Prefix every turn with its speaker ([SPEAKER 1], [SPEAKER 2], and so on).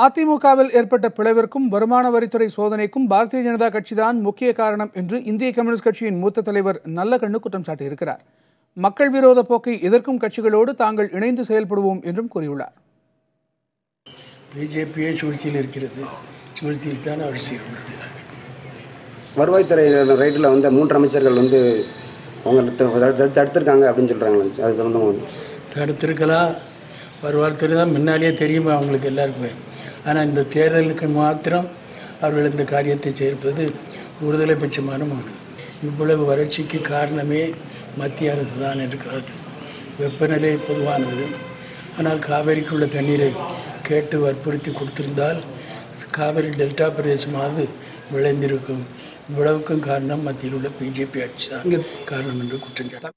[SPEAKER 1] அதிமுகவில் ஏற்பட்ட பிளவிற்கும் வருமான வரித்துறை சோதனைக்கும் பாரதிய ஜனதா கட்சிதான் முக்கிய காரணம் என்று இந்திய கம்யூனிஸ்ட் கட்சியின் மூத்த தலைவர் நல்லகண்ணு குற்றம் சாட்டியிருக்கிறார். மக்கள் விரோத போக்கை எதிர்க்கும் கட்சிகளோடு தாங்கள் இணைந்து செயல்படுவோம் என்றும் கூறியுள்ளார்.
[SPEAKER 2] பிஜேபியே சூழ்ச்சியில் இருக்கிறது, சூழ்ச்சியில் தான் அவர் செய்கிறார்கள்.
[SPEAKER 3] வருவாய்த்துறை ரைட்டில் 3 அமைச்சர்கள் தடுத்திருக்காங்க அப்படின்னு சொல்கிறாங்க. அது வந்து
[SPEAKER 2] தடுத்திருக்கலாம். வருவாய்த்துறை தான் முன்னாலேயே தெரியுமா அவங்களுக்கு எல்லாருக்குமே. ஆனால் இந்த தேர்தலுக்கு மாத்திரம் அவர்கள் இந்த காரியத்தை சேர்ப்பது விடுதலை பட்சமான ஒன்று. இவ்வளவு வறட்சிக்கு காரணமே மத்திய அரசு தான் இருக்கிறார்கள். வெப்பநிலை பொதுவானது. ஆனால் காவேரிக்குள்ள தண்ணீரை கேட்டு வற்புறுத்தி கொடுத்திருந்தால் காவேரி டெல்டா பிரதேசமாவது விளைந்திருக்கும். இவ்வளவுக்கும் காரணம் மத்தியில் உள்ள பிஜேபி ஆட்சி தான் காரணம் என்று குற்றம் சாட்டு